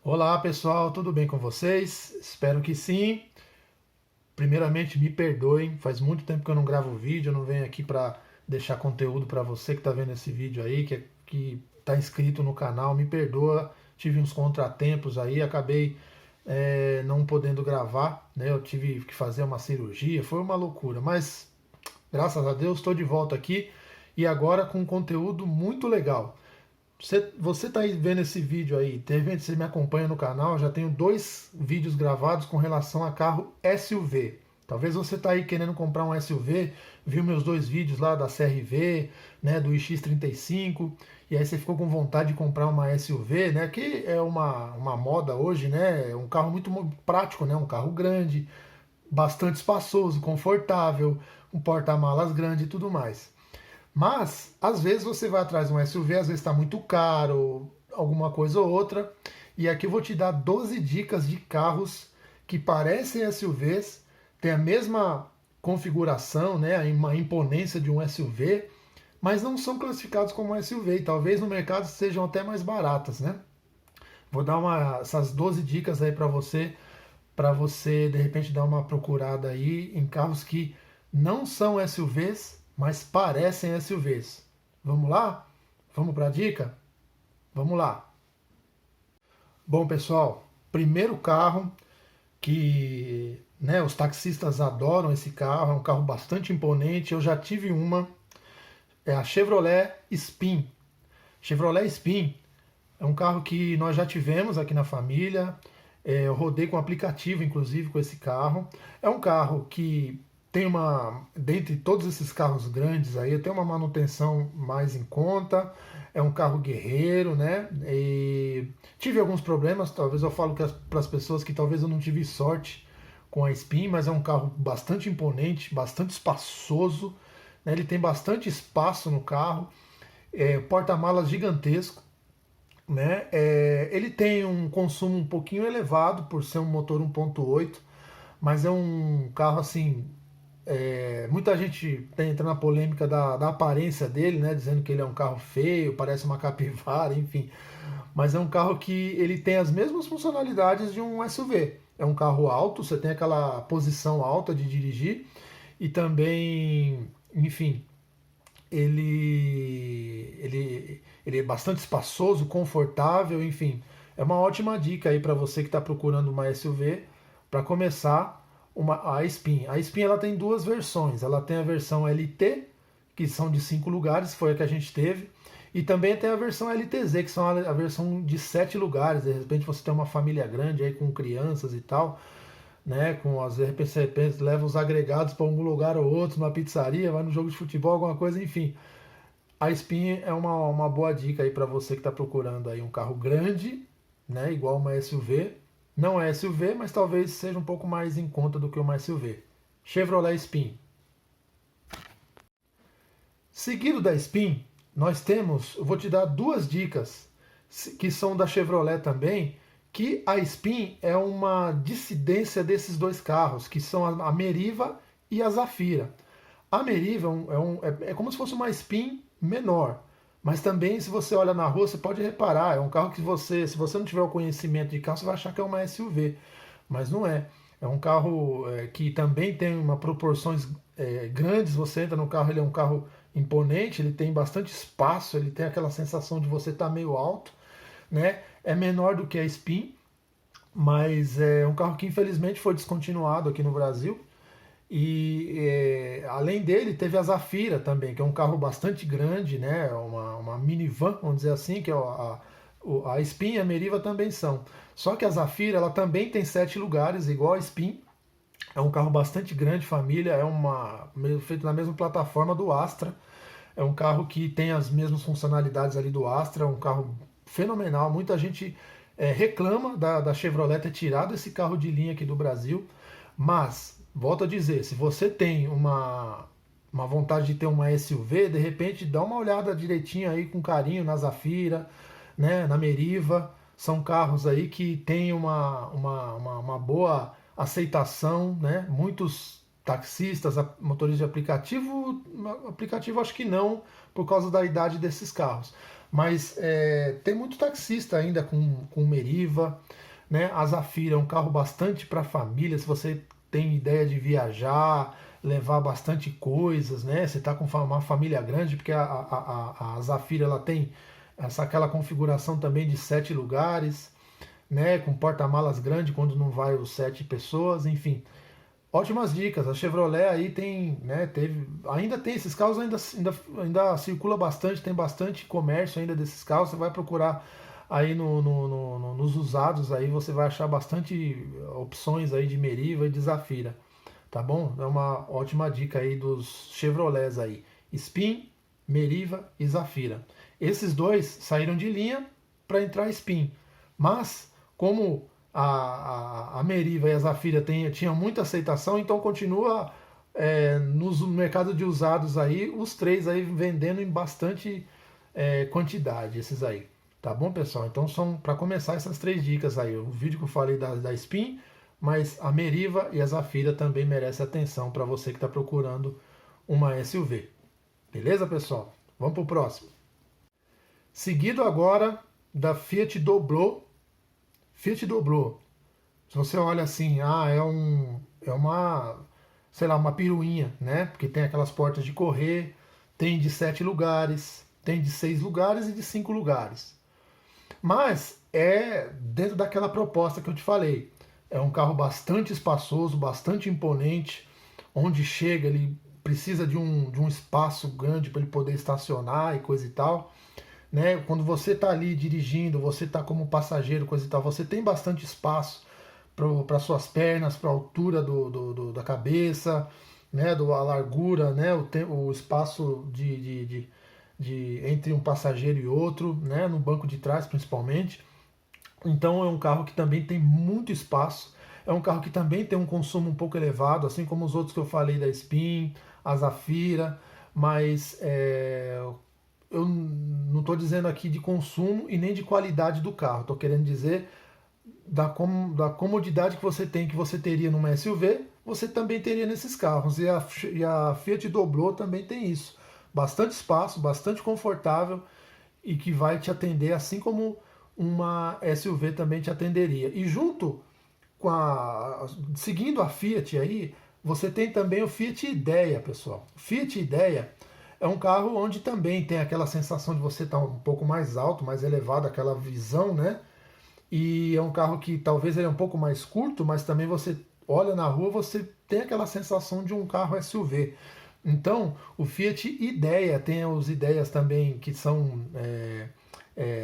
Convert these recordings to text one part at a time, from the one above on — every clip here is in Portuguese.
Olá pessoal, tudo bem com vocês? Espero que sim. Primeiramente, me perdoem, faz muito tempo que eu não gravo vídeo, eu não venho aqui para deixar conteúdo para você que está vendo esse vídeo aí, que está inscrito no canal. Me perdoa, tive uns contratempos aí, acabei não podendo gravar, né? Eu tive que fazer uma cirurgia, foi uma loucura, mas graças a Deus estou de volta aqui e agora com um conteúdo muito legal. Você tá aí vendo esse vídeo aí, de repente você me acompanha no canal, já tenho dois vídeos gravados com relação a carro SUV. Talvez você tá aí querendo comprar um SUV, viu meus dois vídeos lá da CR-V, né, do iX35, e aí você ficou com vontade de comprar uma SUV, né, que é uma moda hoje, né, é um carro muito prático, né, um carro grande, bastante espaçoso, confortável, um porta-malas grande e tudo mais. Mas, às vezes você vai atrás de um SUV, às vezes está muito caro, alguma coisa ou outra. E aqui eu vou te dar 12 dicas de carros que parecem SUVs, têm a mesma configuração, né, uma imponência de um SUV, mas não são classificados como SUV e talvez no mercado sejam até mais baratas, né? Vou dar essas 12 dicas aí para você de repente dar uma procurada aí em carros que não são SUVs, mas parecem SUVs. Vamos lá? Vamos para a dica? Vamos lá. Bom, pessoal, primeiro carro que, né, os taxistas adoram esse carro, é um carro bastante imponente. Eu já tive uma, é a Chevrolet Spin. Chevrolet Spin é um carro que nós já tivemos aqui na família. Eu rodei com aplicativo, inclusive, com esse carro. É um carro que tem dentre todos esses carros grandes aí, tem uma manutenção mais em conta. É um carro guerreiro, né? E tive alguns problemas, talvez eu falo para as pessoas que talvez eu não tive sorte com a Spin, mas é um carro bastante imponente, bastante espaçoso, né? Ele tem bastante espaço no carro, porta-malas gigantesco, né? Ele tem um consumo um pouquinho elevado por ser um motor 1.8, mas é um carro assim. Muita gente entra na polêmica da aparência dele, né? Dizendo que ele é um carro feio, parece uma capivara, enfim. Mas é um carro que ele tem as mesmas funcionalidades de um SUV. É um carro alto, você tem aquela posição alta de dirigir e também, enfim, ele é bastante espaçoso, confortável, enfim. É uma ótima dica aí para você que está procurando uma SUV para começar a Spin. A Spin ela tem duas versões. Ela tem a versão LT, que são de 5 lugares, foi a que a gente teve. E também tem a versão LTZ, que são a versão de 7 lugares. De repente você tem uma família grande aí com crianças e tal, né? Com as RPCPs, leva os agregados para um lugar ou outro, numa pizzaria, vai no jogo de futebol, alguma coisa, enfim. A Spin é uma boa dica aí para você que está procurando aí um carro grande, né? Igual uma SUV. Não é SUV, mas talvez seja um pouco mais em conta do que uma SUV. Chevrolet Spin. Seguido da Spin, nós temos, eu vou te dar duas dicas que são da Chevrolet também, que a Spin é uma dissidência desses dois carros, que são a Meriva e a Zafira. A Meriva é como se fosse uma Spin menor, mas também se você olha na rua, você pode reparar, é um carro que se você não tiver o conhecimento de carro, você vai achar que é uma SUV, mas não é. É um carro que também tem uma proporções grandes, você entra no carro, ele é um carro imponente, ele tem bastante espaço, ele tem aquela sensação de você estar meio alto, né? É menor do que a Spin, mas é um carro que infelizmente foi descontinuado aqui no Brasil. E além dele, teve a Zafira também, que é um carro bastante grande, né? Uma minivan, vamos dizer assim, que é a Spin e a Meriva também são. Só que a Zafira ela também tem 7 lugares, igual a Spin. É um carro bastante grande, família, feito na mesma plataforma do Astra. É um carro que tem as mesmas funcionalidades ali do Astra, é um carro fenomenal. Muita gente reclama da Chevrolet ter tirado esse carro de linha aqui do Brasil, mas, volto a dizer, se você tem uma vontade de ter uma SUV, de repente dá uma olhada direitinho aí com carinho na Zafira, né, na Meriva. São carros aí que têm uma boa aceitação, né? Muitos taxistas, motoristas de aplicativo acho que não, por causa da idade desses carros. Mas tem muito taxista ainda com Meriva, né? A Zafira é um carro bastante para família, se você tem ideia de viajar, levar bastante coisas, né? Você está com uma família grande, porque a Zafira ela tem aquela configuração também de 7 lugares, né? Com porta-malas grande quando não vai os 7 pessoas, enfim. Ótimas dicas. A Chevrolet aí tem, né? Ainda tem esses carros, ainda circula bastante, tem bastante comércio ainda desses carros. Você vai procurar aí nos usados aí, você vai achar bastante opções aí de Meriva e de Zafira, tá bom? É uma ótima dica aí dos Chevrolets aí. Spin, Meriva e Zafira. Esses dois saíram de linha para entrar Spin, mas como a Meriva e a Zafira tinham muita aceitação, então continua no mercado de usados aí, os três aí vendendo em bastante quantidade, esses aí. Tá bom, pessoal? Então são para começar essas 3 dicas aí. O vídeo que eu falei da Spin, mas a Meriva e a Zafira também merecem atenção para você que está procurando uma SUV. Beleza, pessoal? Vamos para o próximo. Seguido agora da Fiat Doblò. Fiat Doblò. Se você olha assim, é uma, sei lá, uma piruinha, né? Porque tem aquelas portas de correr, tem de 7 lugares, tem de 6 lugares e de 5 lugares. Mas é dentro daquela proposta que eu te falei. É um carro bastante espaçoso, bastante imponente, onde chega ele precisa de um espaço grande para ele poder estacionar e coisa e tal. Né? Quando você está ali dirigindo, você está como passageiro, coisa e tal, você tem bastante espaço para suas pernas, para a altura da cabeça, né? A largura, né? O espaço entre um passageiro e outro, né? No banco de trás principalmente. Então é um carro que também tem muito espaço, é um carro que também tem um consumo um pouco elevado, assim como os outros que eu falei da Spin, a Zafira, mas eu não estou dizendo aqui de consumo e nem de qualidade do carro, estou querendo dizer da comodidade que você teria numa SUV, você também teria nesses carros. E a Fiat Doblò também tem isso. Bastante espaço, bastante confortável e que vai te atender assim como uma SUV também te atenderia. E junto seguindo a Fiat aí, você tem também o Fiat Idea, pessoal. O Fiat Idea é um carro onde também tem aquela sensação de você estar um pouco mais alto, mais elevado, aquela visão, né? E é um carro que talvez ele é um pouco mais curto, mas também você olha na rua, você tem aquela sensação de um carro SUV. Então, o Fiat Idea tem os Ideias também que são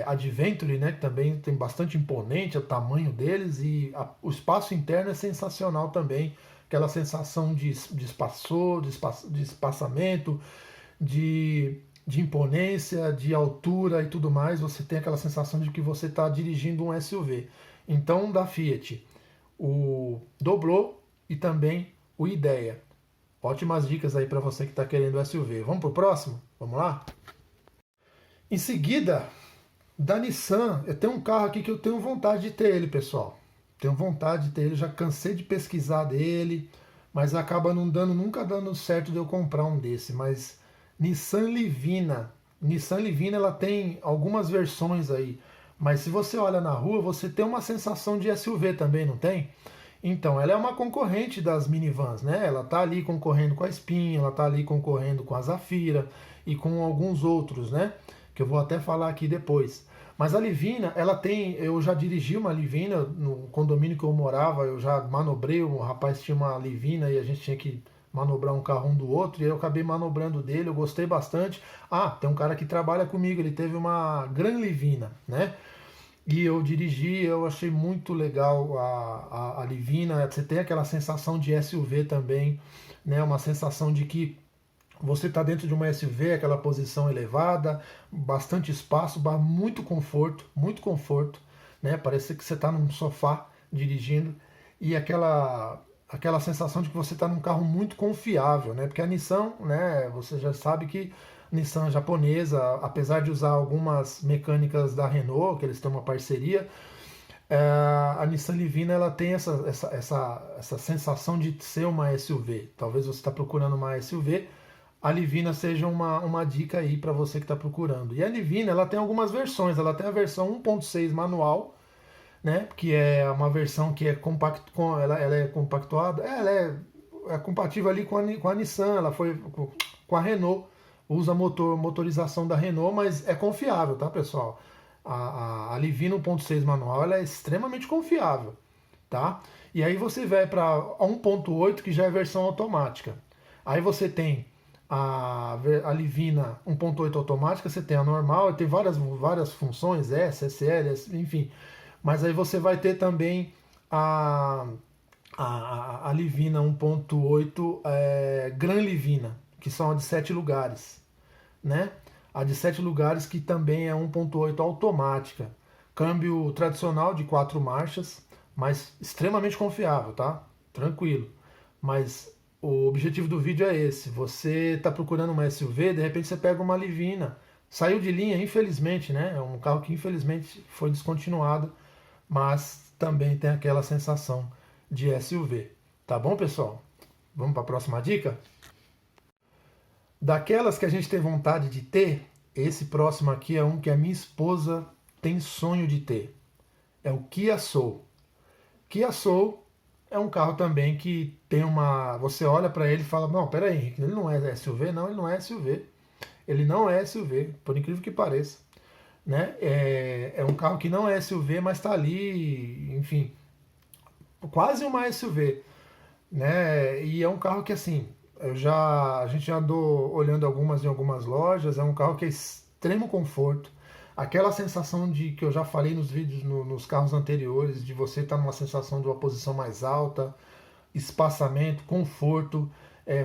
Adventure, né, que também tem bastante imponente o tamanho deles e o espaço interno é sensacional também, aquela sensação de espaçamento, de imponência, de altura e tudo mais, você tem aquela sensação de que você está dirigindo um SUV. Então, da Fiat, o Doblò e também o Idea. Ótimas dicas aí para você que está querendo SUV. Vamos para o próximo? Vamos lá? Em seguida, da Nissan, eu tenho um carro aqui que eu tenho vontade de ter ele, pessoal. Tenho vontade de ter ele, já cansei de pesquisar dele, mas acaba nunca dando certo de eu comprar um desse. Mas Nissan Livina. Nissan Livina ela tem algumas versões aí, mas se você olha na rua, você tem uma sensação de SUV também, não tem? Então, ela é uma concorrente das minivans, né? Ela tá ali concorrendo com a Spin, ela tá ali concorrendo com a Zafira e com alguns outros, né? Que eu vou até falar aqui depois. Mas a Livina, eu já dirigi uma Livina no condomínio que eu morava, eu já manobrei, o rapaz tinha uma Livina e a gente tinha que manobrar um carro um do outro, e aí eu acabei manobrando dele, eu gostei bastante. Ah, tem um cara que trabalha comigo, ele teve uma Gran Livina, né? E eu dirigi, eu achei muito legal a Livina. Você tem aquela sensação de SUV também, né? Uma sensação de que você está dentro de uma SUV, aquela posição elevada, bastante espaço, muito conforto, né? Parece que você está num sofá dirigindo e aquela sensação de que você está num carro muito confiável, né? Porque a Nissan, né? Você já sabe que Nissan japonesa, apesar de usar algumas mecânicas da Renault, que eles têm uma parceria, a Nissan Livina ela tem essa sensação de ser uma SUV. Talvez você está procurando uma SUV, a Livina seja uma dica aí para você que está procurando. E a Livina, ela tem algumas versões, ela tem a versão 1.6 manual, né, que é uma versão que é ela é compactuada, é compatível ali com a Nissan, ela foi com a Renault, usa motorização da Renault, mas é confiável, tá, pessoal? A Livina 1.6 manual, ela é extremamente confiável, tá? E aí você vai para 1.8, que já é versão automática. Aí você tem a Livina 1.8 automática, você tem a normal, tem várias funções, S, SL, enfim. Mas aí você vai ter também a Livina 1.8 Gran Livina, que são a de 7 lugares, né? A de 7 lugares que também é 1.8 automática. Câmbio tradicional de 4 marchas, mas extremamente confiável, tá? Tranquilo. Mas o objetivo do vídeo é esse. Você está procurando uma SUV, de repente você pega uma Livina. Saiu de linha, infelizmente, né? É um carro que infelizmente foi descontinuado, mas também tem aquela sensação de SUV. Tá bom, pessoal? Vamos para a próxima dica? Daquelas que a gente tem vontade de ter, esse próximo aqui é um que a minha esposa tem sonho de ter. É o Kia Soul. Kia Soul é um carro também que tem uma... Você olha para ele e fala, não, peraí, Henrique, ele não é SUV? Não, ele não é SUV. Ele não é SUV, por incrível que pareça. Né? É um carro que não é SUV, mas está ali, enfim, quase uma SUV. Né? E é um carro que, assim, a gente já andou olhando em algumas lojas, é um carro que é extremo conforto. Aquela sensação de que eu já falei nos vídeos, nos carros anteriores, de você estar numa sensação de uma posição mais alta, espaçamento, conforto.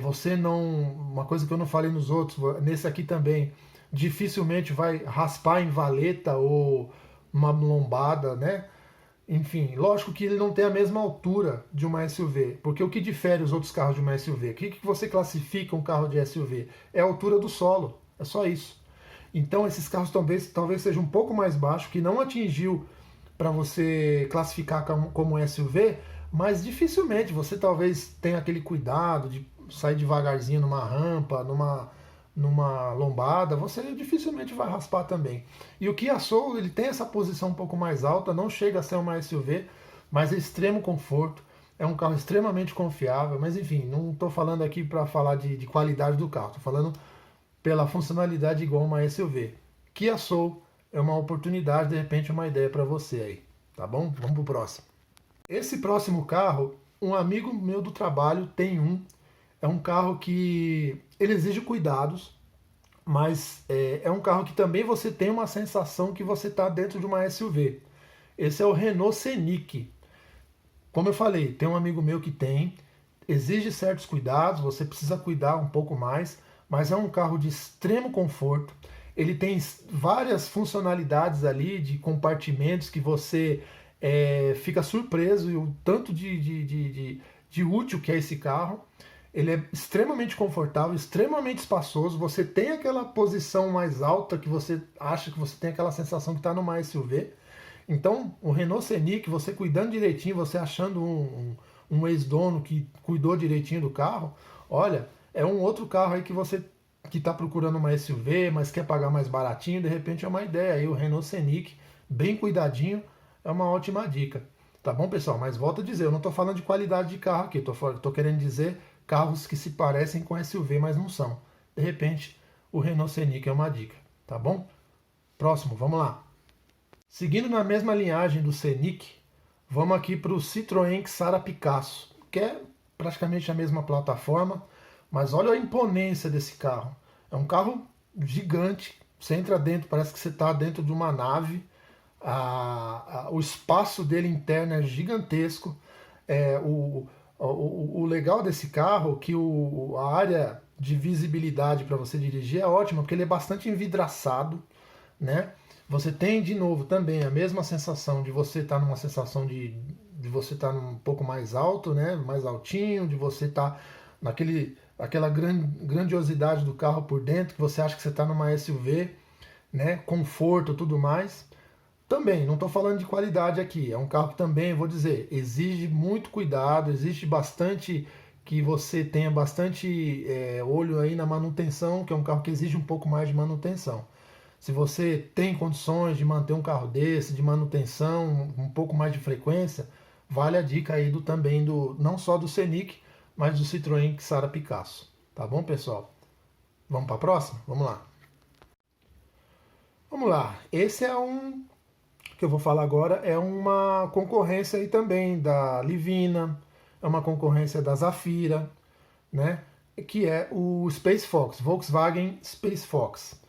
Você não. Uma coisa que eu não falei nos outros, nesse aqui também, dificilmente vai raspar em valeta ou uma lombada, né? Enfim, lógico que ele não tem a mesma altura de uma SUV, porque o que difere os outros carros de uma SUV? O que você classifica um carro de SUV? É a altura do solo, é só isso. Então esses carros talvez sejam um pouco mais baixos, que não atingiu para você classificar como SUV, mas dificilmente você talvez tenha aquele cuidado de sair devagarzinho numa rampa, numa lombada, você dificilmente vai raspar também. E o Kia Soul, ele tem essa posição um pouco mais alta, não chega a ser uma SUV, mas é extremo conforto, é um carro extremamente confiável, mas enfim, não estou falando aqui para falar de qualidade do carro, estou falando pela funcionalidade igual uma SUV. Kia Soul é uma oportunidade, de repente uma ideia para você aí, tá bom? Vamos pro próximo. Esse próximo carro, um amigo meu do trabalho tem um. É um carro que ele exige cuidados, mas é um carro que também você tem uma sensação que você está dentro de uma SUV. Esse é o Renault Scenic. Como eu falei, tem um amigo meu que tem, exige certos cuidados, você precisa cuidar um pouco mais, mas é um carro de extremo conforto. Ele tem várias funcionalidades ali de compartimentos que você fica surpreso e o tanto de útil que é esse carro. Ele é extremamente confortável, extremamente espaçoso. Você tem aquela posição mais alta que você acha que você tem aquela sensação que está numa SUV. Então, o Renault Scenic, você cuidando direitinho, você achando um ex-dono que cuidou direitinho do carro, olha, é um outro carro aí que você que está procurando uma SUV, mas quer pagar mais baratinho, de repente é uma ideia. Aí o Renault Scenic, bem cuidadinho, é uma ótima dica. Tá bom, pessoal? Mas volto a dizer, eu não estou falando de qualidade de carro aqui, estou querendo dizer carros que se parecem com SUV, mas não são. De repente, o Renault Scenic é uma dica, tá bom? Próximo, vamos lá. Seguindo na mesma linhagem do Scenic, vamos aqui para o Citroën Xara Picasso, que é praticamente a mesma plataforma, mas olha a imponência desse carro. É um carro gigante, você entra dentro, parece que você está dentro de uma nave, o espaço dele interno é gigantesco, o legal desse carro é que a área de visibilidade para você dirigir é ótima, porque ele é bastante envidraçado, né? Você tem, de novo, também a mesma sensação de você estar numa sensação de você estar um pouco mais alto, né? Mais altinho, de você estar aquela grandiosidade do carro por dentro, que você acha que você está numa SUV, né? Conforto, tudo mais. Também, não estou falando de qualidade aqui, é um carro que também, vou dizer, exige muito cuidado, existe bastante que você tenha bastante olho aí na manutenção, que é um carro que exige um pouco mais de manutenção. Se você tem condições de manter um carro desse, de manutenção, um pouco mais de frequência, vale a dica aí também não só do Scenic, mas do Citroën Xara Picasso. Tá bom, pessoal? Vamos para a próxima? Vamos lá. Vamos lá. Esse é um que eu vou falar agora, é uma concorrência aí também da Livina, é uma concorrência da Zafira, né? Que é o Space Fox, Volkswagen Space Fox.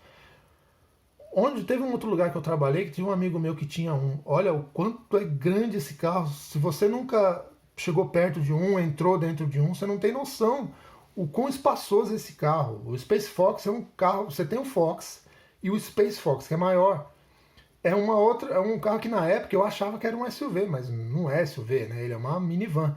Onde teve um outro lugar que eu trabalhei, que tinha um amigo meu que tinha um. Olha o quanto é grande esse carro. Se você nunca chegou perto de um, entrou dentro de um, você não tem noção o quão espaçoso é esse carro. O Space Fox é um carro, você tem o Fox e o Space Fox, que é maior. É um carro que na época eu achava que era um SUV, mas não é SUV, né? Ele é uma minivan.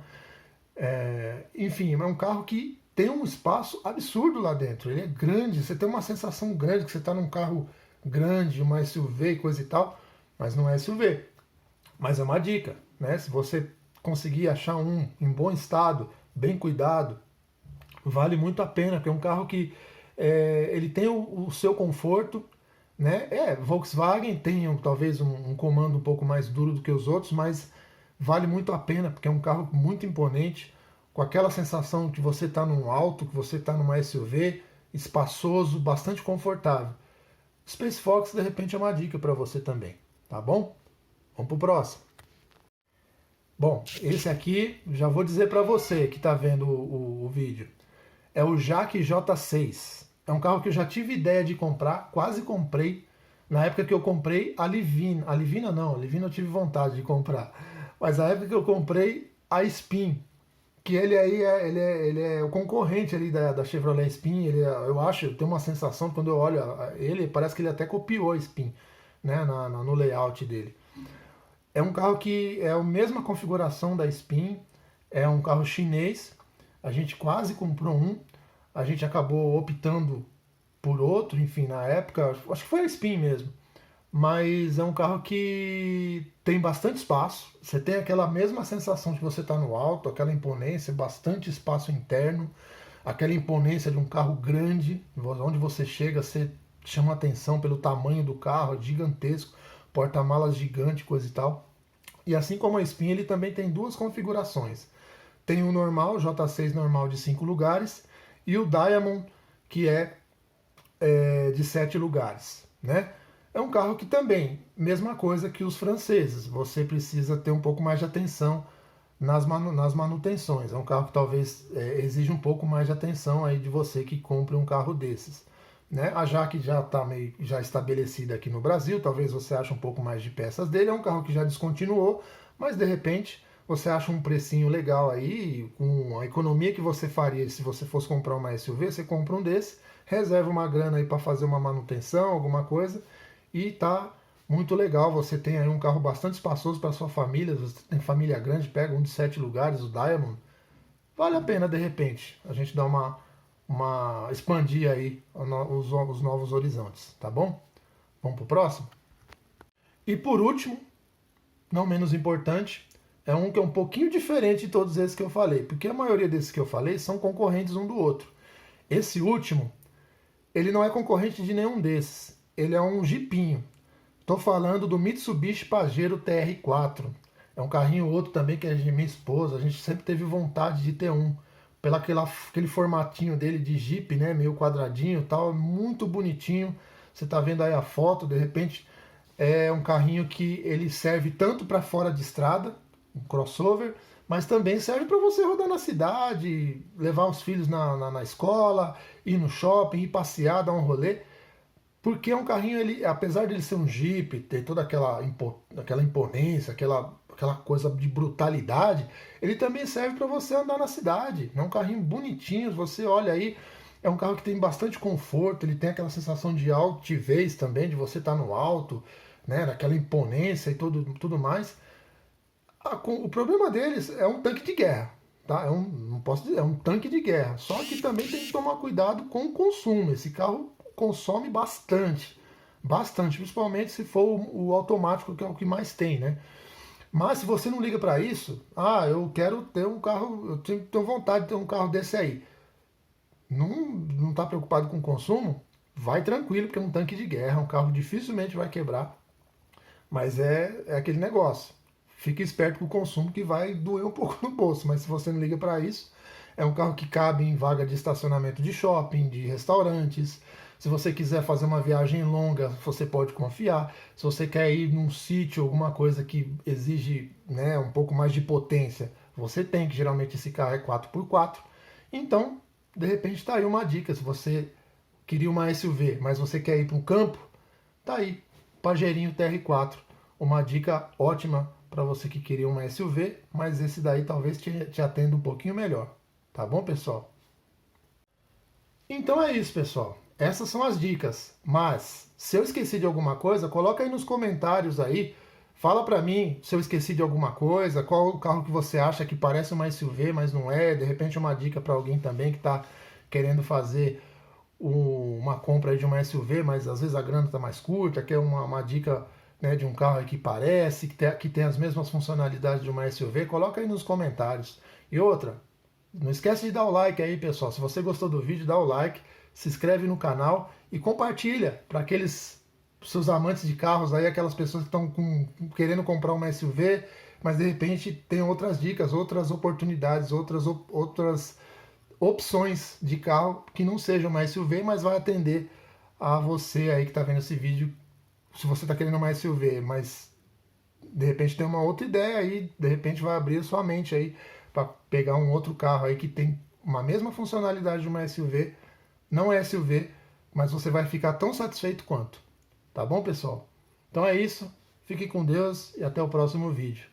Enfim, é um carro que tem um espaço absurdo lá dentro. Ele é grande, você tem uma sensação grande que você está num carro grande, uma SUV e coisa e tal, mas não é SUV. Mas é uma dica, né? Se você conseguir achar um em bom estado, bem cuidado, vale muito a pena, porque é um carro que ele tem o seu conforto, né? Volkswagen tem talvez um comando um pouco mais duro do que os outros, mas vale muito a pena, porque é um carro muito imponente, com aquela sensação que você está num alto, que você está numa SUV, espaçoso, bastante confortável. Space Fox, de repente, é uma dica para você também, tá bom? Vamos pro próximo. Bom, esse aqui, já vou dizer para você que está vendo o vídeo, é o Jaque J6. É um carro que eu já tive ideia de comprar, quase comprei, na época que eu comprei a Livina. A Livina não, a Livina eu tive vontade de comprar. Mas na época que eu comprei a Spin, que ele aí ele é o concorrente ali da Chevrolet Spin. Eu acho, eu tenho uma sensação, quando eu olho ele, parece que ele até copiou a Spin, né, no layout dele. É um carro que é a mesma configuração da Spin, é um carro chinês, a gente quase comprou um, a gente acabou optando por outro, enfim, na época, acho que foi a Spin mesmo. Mas é um carro que tem bastante espaço, você tem aquela mesma sensação de que você está no alto, aquela imponência, bastante espaço interno, aquela imponência de um carro grande, onde você chega, você chama atenção pelo tamanho do carro, é gigantesco, porta-malas gigante, coisa e tal. E assim como a Spin, ele também tem duas configurações. Tem o normal, o J6 normal de 5 lugares, e o Diamond, que é de 7 lugares, né? É um carro que também, mesma coisa que os franceses, você precisa ter um pouco mais de atenção nas manutenções. É um carro que talvez exija um pouco mais de atenção aí de você que compre um carro desses, né? A Jaque já está meio já estabelecida aqui no Brasil, talvez você ache um pouco mais de peças dele. É um carro que já descontinuou, mas de repente você acha um precinho legal aí, com a economia que você faria se você fosse comprar uma SUV, você compra um desse, reserva uma grana aí para fazer uma manutenção, alguma coisa, e tá muito legal. Você tem aí um carro bastante espaçoso para sua família, você tem família grande, pega um de 7 lugares, o Diamond, vale a pena de repente a gente dar uma expandir aí os novos horizontes, tá bom? Vamos pro próximo? E por último, não menos importante, é um que é um pouquinho diferente de todos esses que eu falei, porque a maioria desses que eu falei são concorrentes um do outro. Esse último, ele não é concorrente de nenhum desses, ele é um jipinho. Estou falando do Mitsubishi Pajero TR4. É um carrinho outro também que é de minha esposa, a gente sempre teve vontade de ter um, pelo aquele formatinho dele de Jeep, né, meio quadradinho e tal, muito bonitinho. Você está vendo aí a foto, de repente é um carrinho que ele serve tanto para fora de estrada, um crossover, mas também serve para você rodar na cidade, levar os filhos na escola, ir no shopping, ir passear, dar um rolê. Porque é um carrinho, ele, apesar de ele ser um Jeep, ter toda aquela imponência, aquela coisa de brutalidade, ele também serve para você andar na cidade. É um carrinho bonitinho, você olha aí, é um carro que tem bastante conforto, ele tem aquela sensação de altivez também, de você estar no alto, né, daquela imponência e tudo mais. O problema deles é um tanque de guerra, tá? Não posso dizer, é um tanque de guerra. Só que também tem que tomar cuidado com o consumo. Esse carro consome bastante, bastante, principalmente se for o automático, que é o que mais tem, né? Mas se você não liga para isso, eu quero ter um carro, eu tenho vontade de ter um carro desse aí. Não está preocupado com o consumo? Vai tranquilo, porque é um tanque de guerra, um carro dificilmente vai quebrar. Mas é aquele negócio. Fique esperto com o consumo que vai doer um pouco no bolso. Mas se você não liga para isso, é um carro que cabe em vaga de estacionamento de shopping, de restaurantes. Se você quiser fazer uma viagem longa, você pode confiar. Se você quer ir num sítio, alguma coisa que exige, né, um pouco mais de potência, você tem, que geralmente esse carro é 4x4. Então, de repente, está aí uma dica. Se você queria uma SUV, mas você quer ir para o campo, tá aí, Pajerinho TR4. Uma dica ótima para você que queria uma SUV, mas esse daí talvez te atenda um pouquinho melhor. Tá bom, pessoal? Então é isso, pessoal. Essas são as dicas. Mas, se eu esqueci de alguma coisa, coloca aí nos comentários aí. Fala pra mim se eu esqueci de alguma coisa, qual o carro que você acha que parece uma SUV, mas não é. De repente uma dica para alguém também que está querendo fazer uma compra aí de uma SUV, mas às vezes a grana está mais curta, quer uma dica, né, de um carro aí que parece, que tem as mesmas funcionalidades de uma SUV. Coloca aí nos comentários. E outra, não esquece de dar o like aí, pessoal. Se você gostou do vídeo, dá o like, se inscreve no canal e compartilha para aqueles seus amantes de carros aí, aquelas pessoas que estão querendo comprar uma SUV, mas de repente tem outras dicas, outras oportunidades, outras opções de carro que não sejam uma SUV, mas vai atender a você aí que está vendo esse vídeo. Se você está querendo uma SUV, mas de repente tem uma outra ideia aí, de repente vai abrir a sua mente aí para pegar um outro carro aí que tem uma mesma funcionalidade de uma SUV, não é SUV, mas você vai ficar tão satisfeito quanto. Tá bom, pessoal? Então é isso, fique com Deus e até o próximo vídeo.